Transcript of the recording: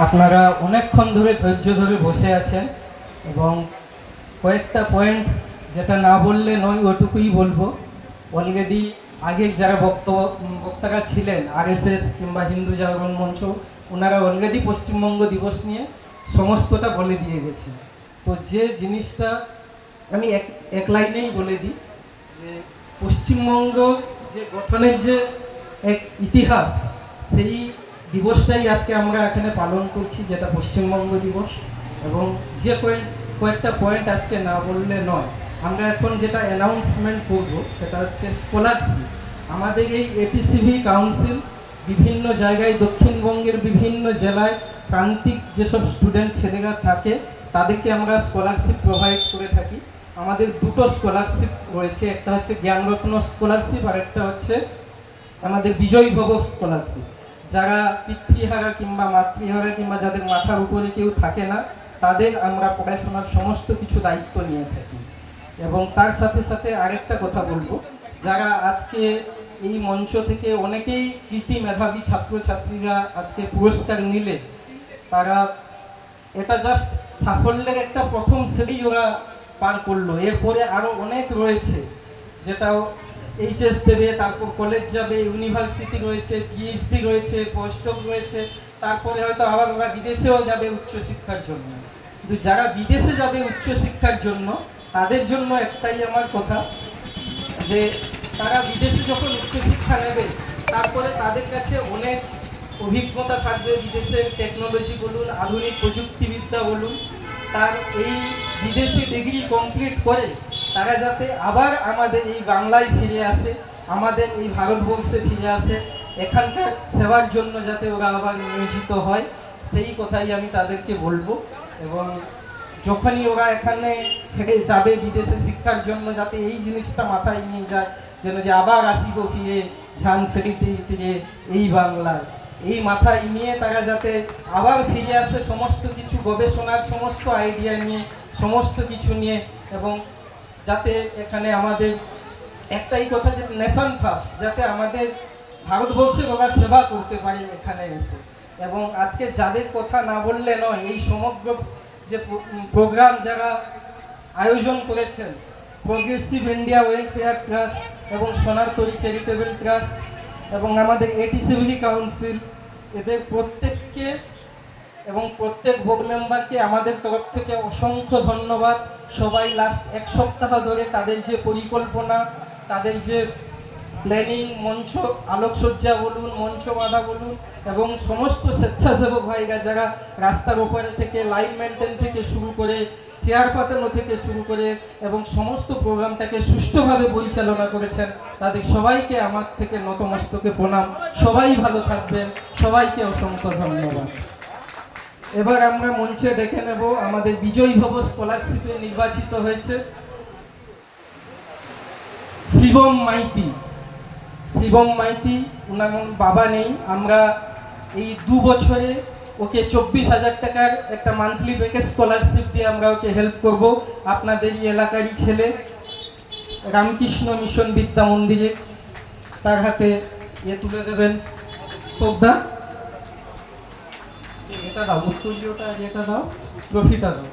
আপনারা অনেকক্ষণ ধরে ধৈর্য ধরে বসে আছেন এবং কয়েকটা পয়েন্ট যেটা না বললে নয় ওটুকুই বলবো। অলরেডি আগে যারা বক্তারা ছিলেন আরএসএস কিংবা হিন্দু জাগরণ মঞ্চ, ওনারা অলরেডি পশ্চিমবঙ্গ দিবস নিয়ে সমস্তটা বলে দিয়ে গেছে। তো যে জিনিসটা আমি এক লাইনেই বলে দিই যে পশ্চিমবঙ্গ যে গঠনের যে এক ইতিহাস, সেই দিবসটাই আজকে আমরা এখানে পালন করছি, যেটা পশ্চিমবঙ্গ দিবস। এবং যে কয়েকটা পয়েন্ট আজকে না বললে নয়, আমরা এখন যেটা অ্যানাউন্সমেন্ট করব সেটা হচ্ছে স্কলারশিপ। আমাদের এই এটিসিভি কাউন্সিল বিভিন্ন জায়গায় দক্ষিণবঙ্গের বিভিন্ন জেলায় প্রান্তিক যেসব স্টুডেন্ট ছেলেরা থাকে তাদেরকে আমরা স্কলারশিপ প্রোভাইড করে থাকি। আমাদের দুটো স্কলারশিপ রয়েছে, একটা হচ্ছে জ্ঞানরত্ন স্কলারশিপ আর একটা হচ্ছে আমাদের বিজয় ভব স্কলারশিপ। যারা পিতৃহারা কিংবা মাতৃহারা কিংবা যাদের মাথার উপরে কেউ থাকে না, তাদের আমরা পড়াশোনার সমস্ত কিছু দায়িত্ব নিয়ে থাকি। এবং তার সাথে সাথে আরেকটা কথা বলবো, যারা আজকে এই মঞ্চ থেকে অনেকেই কৃতি মেধাবী ছাত্রছাত্রীরা আজকে পুরস্কার নিলে, তারা এটা জাস্ট সাফল্যের একটা প্রথম সিঁড়ি ওরা পার করলো। এরপরে আরো অনেক রয়েছে, যেটাও এইচএস দেবে, তারপর কলেজ যাবে, ইউনিভার্সিটি রয়েছে, পিএইচডি রয়েছে, পোস্টডক রয়েছে, তারপরে হয়তো আবার ওরা বিদেশেও যাবে উচ্চশিক্ষার জন্য। কিন্তু যারা বিদেশে যাবে উচ্চশিক্ষার জন্য, তাদের জন্য একটাই আমার কথা, যে তারা বিদেশে যখন উচ্চশিক্ষা নেবে, তারপরে তাদের কাছে অনেক অভিজ্ঞতা থাকবে, বিদেশের টেকনোলজি বলুন, আধুনিক প্রযুক্তিবিদ্যা বলুন। তার এই বিদেশি ডিগ্রি কমপ্লিট করে তারা যাতে আবার আমাদের এই বাংলায় ফিরে আসে, আমাদের এই ভারতবর্ষে ফিরে আসে, এখানকার সেবার জন্য যাতে ওরা আবার নিয়োজিত হয়, সেই কথাই আমি তাদেরকে বলবো। এবং যখনই ওরা এখানে ছেড়ে যাবে বিদেশে শিক্ষার জন্য, যাতে এই জিনিসটা মাথায় নিয়ে যায়, যেন যে আবার আসিব ফিরে ঝানসিতে ফিরে এই বাংলায়, এই মাথায় নিয়ে তারা যাতে আবার ফিরে আসে সমস্ত কিছু গবেষণার সমস্ত আইডিয়া নিয়ে, সমস্ত কিছু নিয়ে। এবং যাতে এখানে আমাদের একটাই কথা, যে নেশন ফার্স্ট, যাতে আমাদের ভারতবর্ষের ওরা সেবা করতে পারে এখানে এসে। এবং আজকে যাদের কথা না বললে নয়, এই সমগ্র যে প্রোগ্রাম যারা আয়োজন করেছেন, প্রোগ্রেসিভ ইন্ডিয়া ওয়েলফেয়ার ট্রাস্ট এবং সোনারতরী চ্যারিটেবল ট্রাস্ট এবং আমাদের এটিসিভি কাউন্সিল, এদের প্রত্যেককে এবং প্রত্যেক বোর্ড মেম্বারকে আমাদের তরফ থেকে অসংখ্য ধন্যবাদ। সবাই লাস্ট এক সপ্তাহ ধরে তাদের যে পরিকল্পনা, তাদের যে প্ল্যানিং, মঞ্চ আলোকসজ্জা বলুন, মঞ্চ বাঁধা বলুন, এবং সমস্ত স্বেচ্ছাসেবক ভাইরা যারা রাস্তার ওপরে থেকে লাইন মেনটেন থেকে শুরু করে, চেয়ার পাতানো থেকে শুরু করে এবং সমস্ত প্রোগ্রামটাকে সুষ্ঠুভাবে পরিচালনা করেছেন, তাদের সবাইকে আমার থেকে নতমস্তকে প্রণাম। সবাই ভালো থাকবেন, সবাইকে অসংখ্য ধন্যবাদ। এবার আমরা মঞ্চে ডেকে নেব আমাদের বিজয় ভব স্কলারশিপে নির্বাচিত হয়েছে শিবম মাইতি। শিবম মাইতি, ওনার বাবা নেই। আমরা এই 2 বছরে ওকে 24,000 টাকার একটা মান্থলি প্যাকেজ স্কলারশিপ দিয়ে আমরা ওকে হেল্প করব। আপনাদেরই এলাকারই ছেলে, রামকৃষ্ণ মিশন বিদ্যা মন্দিরে তার হাতে তুলে দেবেন শ্রদ্ধা। এটা দাও, উত্তরীয়টা যেটা দাও, ট্রফিটা দাও।